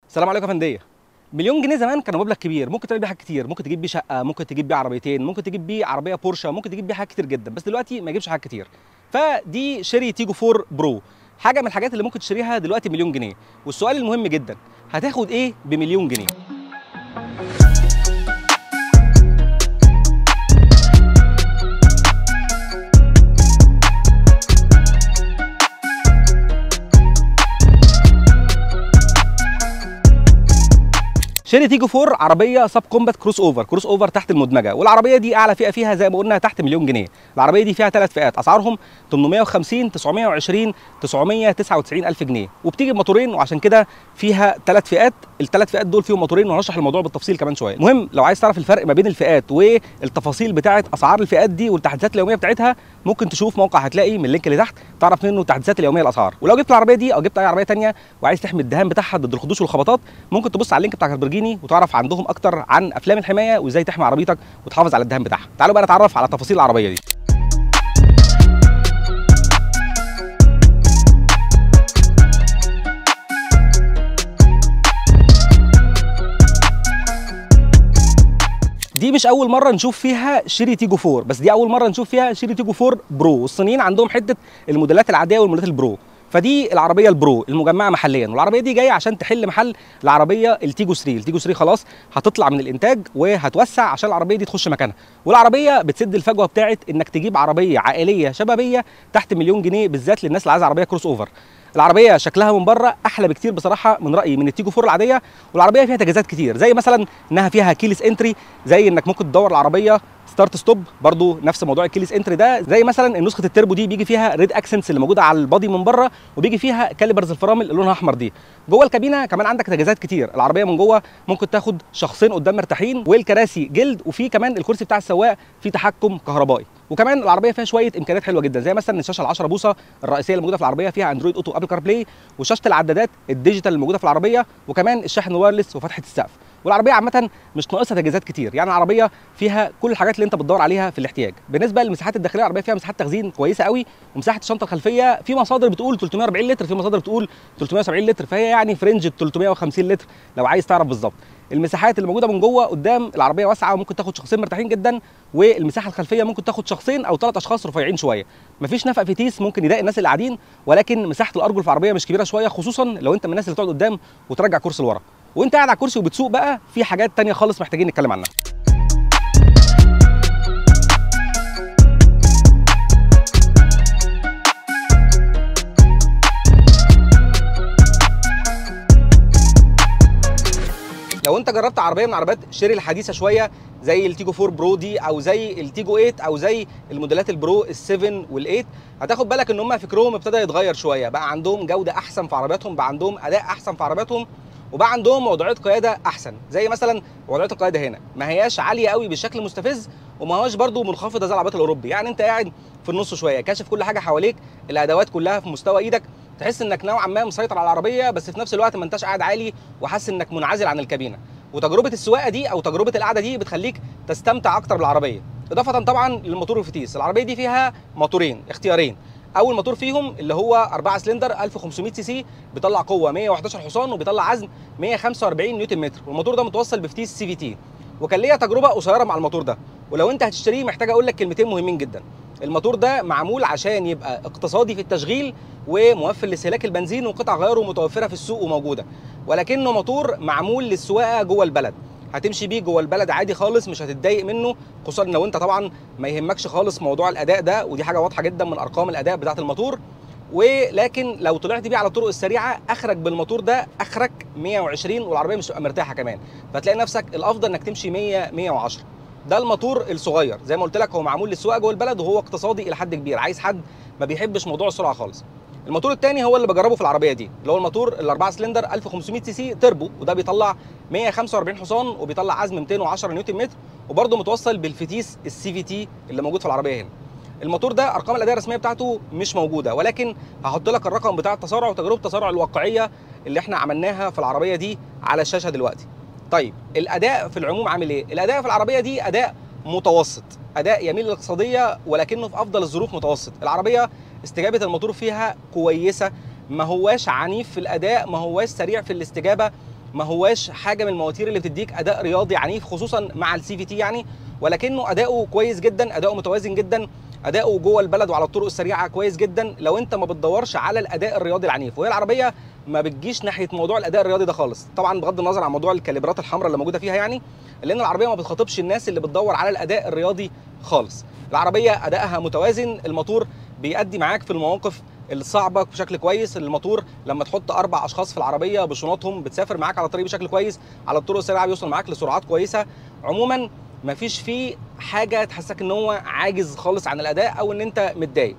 السلام عليكم يا فنديه. مليون جنيه زمان كانوا مبلغ كبير، ممكن تعمل بيه حاجات كتير، ممكن تجيب بيه شقه، ممكن تجيب بيه عربيتين، ممكن تجيب بيه عربيه بورشه، ممكن تجيب بيه حاجات كتير جدا. بس دلوقتي ما يجيبش حاجات كتير. فدي شيري تيجو 4 برو، حاجه من الحاجات اللي ممكن تشتريها دلوقتي مليون جنيه. والسؤال المهم جدا، هتاخد ايه بمليون جنيه؟ شيري تيجو 4 عربيه سب كومبات كروس اوفر تحت المدمجه، والعربيه دي اعلى فئه فيها زي ما قلنا تحت مليون جنيه. العربيه دي فيها ثلاث فئات اسعارهم 850 920 999 الف جنيه، وبتيجي بموتورين، وعشان كده فيها ثلاث فئات. الثلاث فئات دول فيهم موتورين، وهنشرح الموضوع بالتفصيل كمان شويه. المهم لو عايز تعرف الفرق ما بين الفئات والتفاصيل بتاعه اسعار الفئات دي والتحديثات اليوميه بتاعتها، ممكن تشوف موقع هتلاقي من اللينك اللي تحت تعرف منه التحديثات اليوميه الاسعار. ولو جبت العربيه دي او جبت اي عربيه ثانيه وعايز تحمي الدهان بتاعها ضد الخدوش والخبطات، ممكن تبص على اللينك بتاع كاربرجيني وتعرف عندهم اكتر عن افلام الحمايه وازاي تحمي عربيتك وتحافظ على الدهان بتاعها. تعالوا بقى نتعرف على تفاصيل العربيه دي. دي مش اول مره نشوف فيها شيري تيجو 4، بس دي اول مره نشوف فيها شيري تيجو 4 برو. والصينيين عندهم حته الموديلات العاديه والموديلات البرو، فدي العربيه البرو المجمعه محليا. والعربيه دي جايه عشان تحل محل العربيه التيجو 3. التيجو 3 خلاص هتطلع من الانتاج وهتوسع عشان العربيه دي تخش مكانها. والعربيه بتسد الفجوه بتاعت انك تجيب عربيه عائليه شبابيه تحت مليون جنيه، بالذات للناس اللي عايزه عربيه كروس اوفر. العربيه شكلها من بره احلى بكتير بصراحه من رايي من التيجو 4 العاديه. والعربيه فيها تجهيزات كتير، زي مثلا انها فيها كيلس انتري، زي انك ممكن تدور العربيه ستارت ستوب، برضو نفس موضوع الكيلس انتري ده. زي مثلا نسخه التربو دي بيجي فيها ريد اكسنتس اللي موجوده على البادي من بره، وبيجي فيها كاليبرز الفرامل اللي لونها احمر دي. جوه الكابينه كمان عندك تجهيزات كتير. العربيه من جوه ممكن تاخد شخصين قدام مرتاحين، والكراسي جلد، وفي كمان الكرسي بتاع السواق فيه تحكم كهربائي. وكمان العربيه فيها شويه امكانيات حلوه جدا، زي مثلا الشاشه ال 10 بوصه الرئيسيه اللي موجوده في العربيه فيها اندرويد اوتو ابل كار بلاي، وشاشه العدادات الديجيتال اللي موجوده في العربيه، وكمان الشاحن الوايرلس وفتحه السقف. والعربيه عامه مش ناقصها تجهيزات كتير، يعني العربيه فيها كل الحاجات اللي انت بتدور عليها في الاحتياج. بالنسبه للمساحات الداخليه، العربيه فيها مساحات تخزين كويسه قوي، ومساحه الشنطه الخلفيه في مصادر بتقول 340 لتر، في مصادر بتقول 370 لتر، فهي يعني في رينج 350 لتر لو عايز تعرف بالظبط. المساحات اللي موجوده من جوه قدام العربيه واسعه وممكن تاخد شخصين مرتاحين جدا، والمساحه الخلفيه ممكن تاخد شخصين او ثلاث اشخاص رفيعين شويه. مفيش نفق فتيس ممكن يضايق الناس اللي قاعدين، ولكن مساحه الارجل في العربيه مش كبيره شويه، خصوصا لو انت من الناس اللي تقعد قدام وترجع كرسي لورا. وانت قاعد على الكرسي وبتسوق بقى في حاجات تانية خالص محتاجين نتكلم عنها. لو انت جربت عربيه من عربيات شيري الحديثه شويه زي التيجو 4 برو دي، او زي التيجو 8، او زي الموديلات البرو ال7 وال8، هتاخد بالك ان هم فكرهم ابتدى يتغير شويه. بقى عندهم جوده احسن في عربياتهم، بقى عندهم اداء احسن في عربياتهم، وبقى عندهم وضعيه قياده احسن. زي مثلا وضعيه القياده هنا ما هياش عاليه قوي بشكل مستفز، وما هوش برده منخفضه زي العربيات الاوروبي. يعني انت قاعد في النص شويه، كاشف كل حاجه حواليك، الادوات كلها في مستوى ايدك، تحس انك نوعا ما مسيطر على العربيه، بس في نفس الوقت ما انتش قاعد عالي وحاسس انك منعزل عن الكابينه. وتجربه السواقه دي او تجربه القعده دي بتخليك تستمتع اكتر بالعربيه. اضافه طبعا للموتور والفتيس، العربيه دي فيها موتورين اختيارين. اول موتور فيهم اللي هو 4 سلندر 1500 سي سي، بيطلع قوه 111 حصان وبيطلع عزم 145 نيوتن متر، والموتور ده متوصل بفتيس سي في تي. وكان ليا تجربه قصيره مع الموتور ده، ولو انت هتشتريه محتاج اقول لك كلمتين مهمين جدا. الموتور ده معمول عشان يبقى اقتصادي في التشغيل وموفر لاستهلاك البنزين، وقطع غياره متوفره في السوق وموجوده، ولكنه موتور معمول للسواقه جوه البلد. هتمشي بيه جوه البلد عادي خالص، مش هتتضايق منه، خصوصا لو انت طبعا ما يهمكش خالص موضوع الاداء ده، ودي حاجه واضحه جدا من ارقام الاداء بتاعه الموتور. ولكن لو طلعت بيه على الطرق السريعه، اخرك بالموتور ده اخرك 120، والعربيه مش هتبقى مرتاحه كمان، فتلاقي نفسك الافضل انك تمشي 100 110. ده الموتور الصغير، زي ما قلت لك هو معمول للسواقه جوه البلد، وهو اقتصادي الى حد كبير، عايز حد ما بيحبش موضوع السرعه خالص. الموتور الثاني هو اللي بجربه في العربيه دي، اللي هو الموتور ال4 سلندر 1500 سي سي تربو، وده بيطلع 145 حصان وبيطلع عزم 210 نيوتن متر، وبرده متوصل بالفتيس السي في تي اللي موجود في العربيه هنا. الموتور ده ارقام الاداء الرسميه بتاعته مش موجوده، ولكن هحط لك الرقم بتاع التسارع وتجربه التسارع الواقعيه اللي احنا عملناها في العربيه دي على الشاشه دلوقتي. طيب الاداء في العموم عامل ايه؟ الاداء في العربيه دي اداء متوسط، اداء يميل للاقتصاديه، ولكنه في افضل الظروف متوسط. العربيه استجابه الموتور فيها كويسه، ما هواش عنيف في الاداء، ما هواش سريع في الاستجابه، ما هواش حاجه من المواتير اللي بتديك اداء رياضي عنيف، خصوصا مع السي في تي يعني، ولكنه اداؤه كويس جدا، اداؤه متوازن جدا، اداؤه جوه البلد وعلى الطرق السريعه كويس جدا لو انت ما بتدورش على الاداء الرياضي العنيف. وهي العربيه ما بتجيش ناحيه موضوع الاداء الرياضي ده خالص، طبعا بغض النظر عن موضوع الكاليبرات الحمراء اللي موجوده فيها يعني، لان العربيه ما بتخاطبش الناس اللي بتدور على الاداء الرياضي خالص. العربيه ادائها متوازن، الموتور بيأدي معاك في المواقف الصعبه بشكل كويس، الموتور لما تحط 4 اشخاص في العربيه بشنطهم بتسافر معاك على الطريق بشكل كويس، على الطرق السريعه بيوصل معاك لسرعات كويسه. عموما مفيش فيه حاجه تحسسك ان هو عاجز خالص عن الاداء او ان انت متضايق.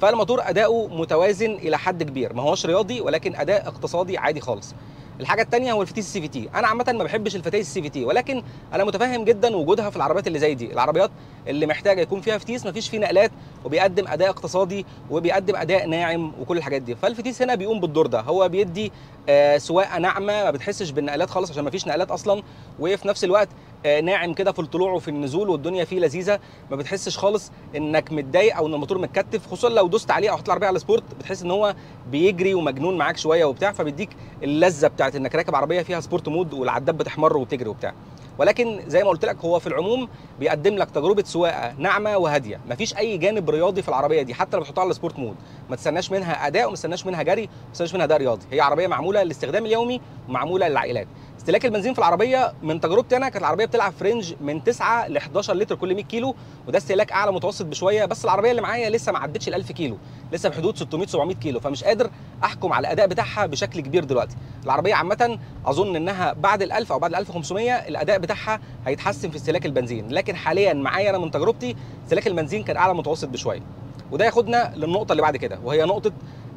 فالموتور اداؤه متوازن الى حد كبير، ما هوش رياضي ولكن اداء اقتصادي عادي خالص. الحاجه الثانيه هو الفتيس السي في تي. انا عامه ما بحبش الفتيس السي في تي، ولكن انا متفهم جدا وجودها في العربيات اللي زي دي، العربيات اللي محتاجه يكون فيها فتيس ما فيش فيه نقلات وبيقدم اداء اقتصادي وبيقدم اداء ناعم وكل الحاجات دي. فالفتيس هنا بيقوم بالدور ده، هو بيدي سواقه ناعمه، ما بتحسش بالنقلات خالص عشان ما فيش نقلات اصلا، وفي نفس الوقت ناعم كده في الطلوع وفي النزول والدنيا فيه لذيذه، ما بتحسش خالص انك متضايق او ان الموتور متكتف، خصوصا لو دوست عليه او حطيت العربيه على سبورت بتحس ان هو بيجري ومجنون معاك شويه وبتاع، فبيديك اللذه بتاعت انك راكب عربيه فيها سبورت مود والعداد بتحمر وبتجري وبتاع. ولكن زي ما قلت لك هو في العموم بيقدم لك تجربه سواقه ناعمه وهاديه، مفيش اي جانب رياضي في العربيه دي حتى لو بتحطها على سبورت مود، ما تستناش منها اداء وما تستناش منها جري وما تستناش منها اداء رياضي، هي عربيه معموله للاستخدام اليومي ومعموله للعائلات. استهلاك البنزين في العربيه من تجربتي انا كانت العربيه بتلعب في رينج من 9 ل 11 لتر كل 100 كيلو، وده استهلاك اعلى متوسط بشويه، بس العربيه اللي معايا لسه ما عدتش ال 1000 كيلو، لسه بحدود 600 700 كيلو، فمش قادر احكم على الاداء بتاعها بشكل كبير دلوقتي. العربيه عامه اظن انها بعد ال 1000 او بعد ال 1500 الاداء بتاعها هيتحسن في استهلاك البنزين، لكن حاليا معايا انا من تجربتي استهلاك البنزين كان اعلى متوسط بشويه. وده ياخدنا للنقطه اللي بعد كده، وهي نقطه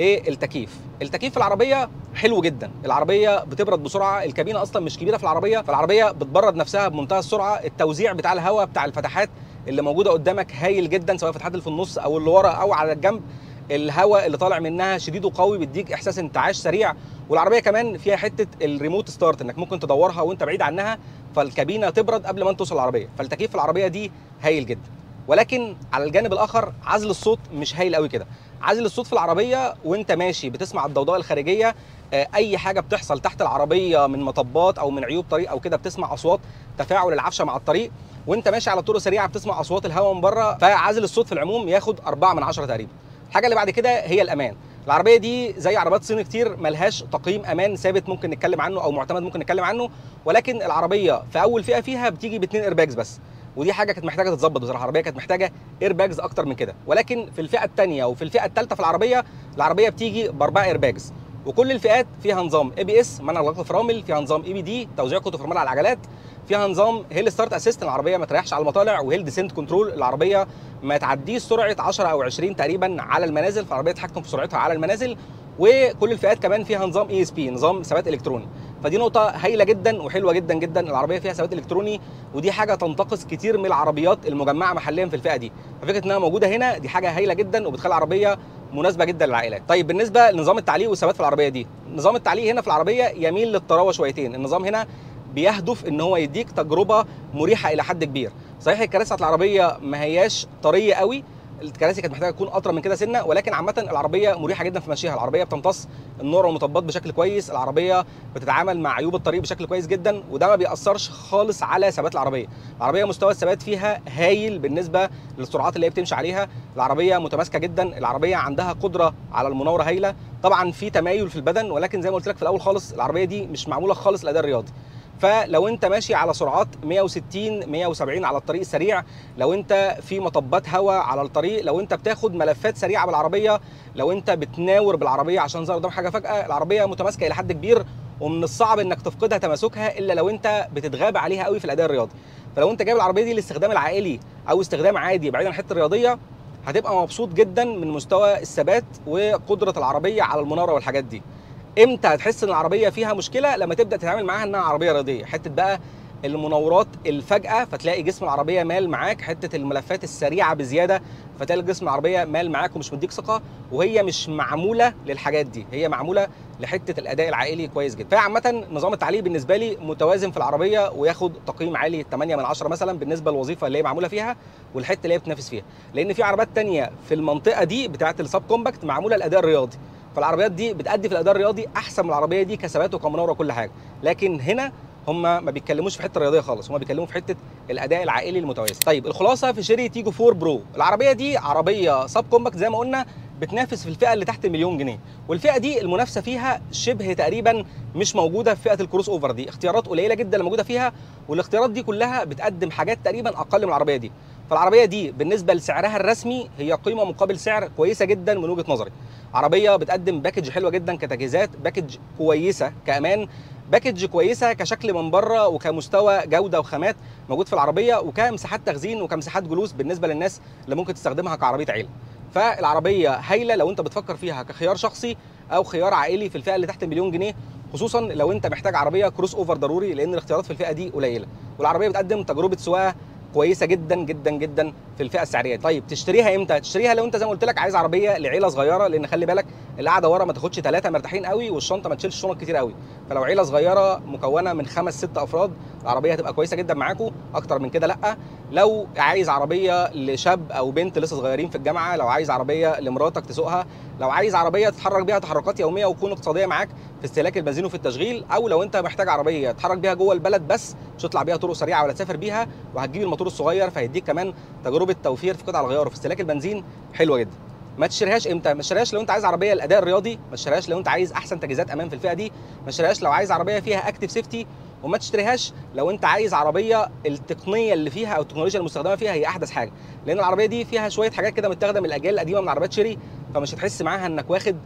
ايه؟ التكييف. التكييف في العربيه حلو جدا، العربيه بتبرد بسرعه، الكابينه اصلا مش كبيره في العربيه، فالعربيه بتبرد نفسها بمنتهى السرعه، التوزيع بتاع الهواء بتاع الفتحات اللي موجوده قدامك هايل جدا، سواء الفتحات اللي في النص او اللي ورا او على الجنب، الهواء اللي طالع منها شديد وقوي بيديك احساس انتعاش سريع. والعربيه كمان فيها حته الريموت ستارت انك ممكن تدورها وانت بعيد عنها فالكابينه تبرد قبل ما انت توصل العربيه، فالتكييف في العربيه دي هايل جدا. ولكن على الجانب الاخر عزل الصوت مش هايل قوي كده. عزل الصوت في العربيه وانت ماشي بتسمع الضوضاء الخارجيه، اي حاجه بتحصل تحت العربيه من مطبات او من عيوب طريق او كده بتسمع اصوات تفاعل العفشه مع الطريق، وانت ماشي على طرق سريعه بتسمع اصوات الهواء من بره، فعزل الصوت في العموم ياخد 4 من 10 تقريبا. الحاجه اللي بعد كده هي الامان. العربيه دي زي عربيات صيني كتير ملهاش تقييم امان ثابت ممكن نتكلم عنه او معتمد ممكن نتكلم عنه، ولكن العربيه في اول فئه فيها بتيجي ب2 ايرباجز بس، ودي حاجه كانت محتاجه تتظبط بصراحه، العربيه كانت محتاجه ايرباجز اكتر من كده. ولكن في الفئه الثانيه وفي الفئه الثالثه في العربيه بتيجي ب4 ايرباجز، وكل الفئات فيها نظام اي بي اس منع اغلاق الفرامل، فيها نظام اي بي دي توزيع قوه الفرامل على العجلات، فيها نظام هيل ستارت اسيست العربيه ما تريحش على المطالع، وهيل ديسنت كنترول العربيه ما تعديش سرعه 10 او 20 تقريبا على المنازل، فالعربيه تتحكم في سرعتها على المنازل. وكل الفئات كمان فيها نظام اي اس بي نظام ثبات الكتروني، فدي نقطه هايله جدا وحلوه جدا جدا، العربيه فيها ثبات الكتروني ودي حاجه تنتقص كتير من العربيات المجمعه محليا في الفئه دي، ففكره انها موجوده هنا دي حاجه هايله جدا وبتخلي العربيه مناسبه جدا للعائلات. طيب بالنسبه لنظام التعليق والثبات في العربيه دي، نظام التعليق هنا في العربيه يميل للطراوه شويتين، النظام هنا بيهدف ان هو يديك تجربه مريحه الى حد كبير. صحيح الكراسي بتاعت العربيه ما هياش طريه قوي، الكراسي كانت محتاجه تكون اطرى من كده سنه، ولكن عامه العربيه مريحه جدا في مشيها، العربيه بتمتص النور والمطبات بشكل كويس، العربيه بتتعامل مع عيوب الطريق بشكل كويس جدا، وده ما بيأثرش خالص على ثبات العربيه. العربيه مستوى الثبات فيها هايل بالنسبه للسرعات اللي هي بتمشي عليها، العربيه متماسكه جدا، العربيه عندها قدره على المناوره هايله، طبعا في تمايل في البدن، ولكن زي ما قلت لك في الاول خالص العربيه دي مش معموله خالص للاداء الرياضي. فلو انت ماشي على سرعات 160 170 على الطريق السريع، لو انت في مطبات هواء على الطريق، لو انت بتاخد ملفات سريعه بالعربيه، لو انت بتناور بالعربيه عشان ظهر قدام حاجه فجاه، العربيه متماسكه الى حد كبير ومن الصعب انك تفقدها تماسكها الا لو انت بتتغاب عليها قوي في الاداء الرياضي. فلو انت جايب العربيه دي للاستخدام العائلي او استخدام عادي بعيدا عن الحته الرياضيه، هتبقى مبسوط جدا من مستوى الثبات وقدره العربيه على المناوره والحاجات دي. امتى هتحس ان العربيه فيها مشكله؟ لما تبدا تتعامل معاها انها عربيه رياضيه، حته بقى المناورات الفجاه فتلاقي جسم العربيه مال معاك، حته الملفات السريعه بزياده فتلاقي جسم العربيه مال معاك ومش مديك ثقه، وهي مش معموله للحاجات دي، هي معموله لحته الاداء العائلي كويس جدا. فعامه نظام التعليق بالنسبه لي متوازن في العربيه وياخد تقييم عالي 8 من 10 مثلا بالنسبه للوظيفه اللي هي معموله فيها والحته اللي هي بتنافس فيها، لان في عربيات ثانيه في المنطقه دي بتاعه السب كومباكت معموله الاداء الرياضي، فالعربيات دي بتأدي في الاداء الرياضي احسن من العربيه دي كثبات وكمناوره وكل حاجه. لكن هنا هم ما بيتكلموش في حته رياضيه خالص، هم بيتكلموا في حته الاداء العائلي المتوازن. طيب الخلاصه في شيري تيجو 4 برو، العربيه دي عربيه سب كومباكت زي ما قلنا، بتنافس في الفئه اللي تحت المليون جنيه، والفئه دي المنافسه فيها شبه تقريبا مش موجوده في فئه الكروس اوفر دي، اختيارات قليله جدا اللي موجوده فيها، والاختيارات دي كلها بتقدم حاجات تقريبا اقل من العربيه دي. فالعربيه دي بالنسبه لسعرها الرسمي هي قيمه مقابل سعر كويسه جدا من وجهه نظري. عربيه بتقدم باكج حلوه جدا كتجهيزات، باكج كويسه كامان، باكج كويسه كشكل من بره وكمستوى جوده وخامات موجود في العربيه، وكمساحات تخزين وكمساحات جلوس بالنسبه للناس اللي ممكن تستخدمها كعربيه عيله. فالعربيه هايله لو انت بتفكر فيها كخيار شخصي او خيار عائلي في الفئه اللي تحت المليون جنيه، خصوصا لو انت محتاج عربيه كروس اوفر ضروري، لان الاختيارات في الفئه دي قليله، والعربيه بتقدم تجربه سواقه كويسه جدا جدا جدا في الفئه السعريه. طيب تشتريها امتى؟ تشتريها لو انت زي ما قلت لك عايز عربيه لعيله صغيره، لان خلي بالك القعده ورا ما تاخدش 3 مرتاحين قوي، والشنطه ما تشيلش شنط كتير قوي، فلو عيله صغيره مكونه من 5 6 افراد العربيه هتبقى كويسه جدا معاكم، اكتر من كده لا. لو عايز عربيه لشاب او بنت لسه صغيرين في الجامعه، لو عايز عربيه لمراتك تسوقها، لو عايز عربيه تتحرك بيها تحركات يوميه وتكون اقتصاديه معاك في استهلاك البنزين وفي التشغيل، او لو انت محتاج عربيه تتحرك بيها جوه البلد بس مش تطلع بيها طرق سريعه ولا تسافر بيها، وهتجيب الموتور الصغير فهيديك كمان تجربه توفير في قطع الغيار وفي استهلاك البنزين حلوه جدا. ما تشتريهاش امتى؟ ما تشتريهاش لو انت عايز عربيه الاداء الرياضي، ما تشتريهاش لو انت عايز احسن تجهيزات امان في الفئه دي، ما تشتريهاش لو عايز عربيه فيها اكتيف سيفتي، وما تشتريهاش لو انت عايز عربيه التقنيه اللي فيها او التكنولوجيا المستخدمه فيها هي احدث حاجه، لان العربيه دي فيها شويه حاجات كده متاخده من الاجيال القديمه من عربيات شيري، فمش هتحس معاها انك واخد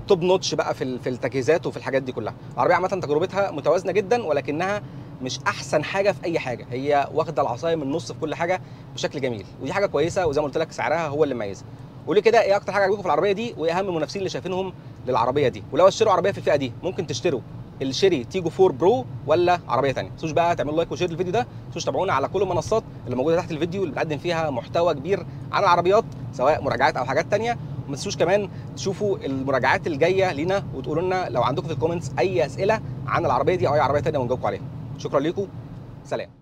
توب نوتش بقى في التجهيزات وفي الحاجات دي كلها. العربيه عامه تجربتها متوازنه جدا، ولكنها مش احسن حاجه في اي حاجه، هي واخده العصايه من النص في كل حاجه بشكل جميل، ودي حاجه كويسه، وزي ما قلت لك سعرها هو اللي مميزها. قولي كده ايه اكتر حاجه عجبكم في العربيه دي، وايه اهم المنافسين اللي شايفينهم للعربيه دي، ولو اشتروا عربيه في الفئه دي ممكن تشتروا الشيري تيجو 4 برو ولا عربيه ثانيه. ما تنسوش بقى تعملوا لايك وشير للفيديو ده، ما تنسوش تابعونا على كل المنصات اللي موجوده تحت الفيديو اللي بنقدم فيها محتوى كبير عن العربيات سواء مراجعات او حاجات ثانيه، وما تنسوش كمان تشوفوا المراجعات الجايه لينا وتقولوا لنا لو عندكم في الكومنتس اي اسئله عن العربيه دي او اي عربيه ثانيه ونجاوبكم عليها. شكرا لكم، سلام.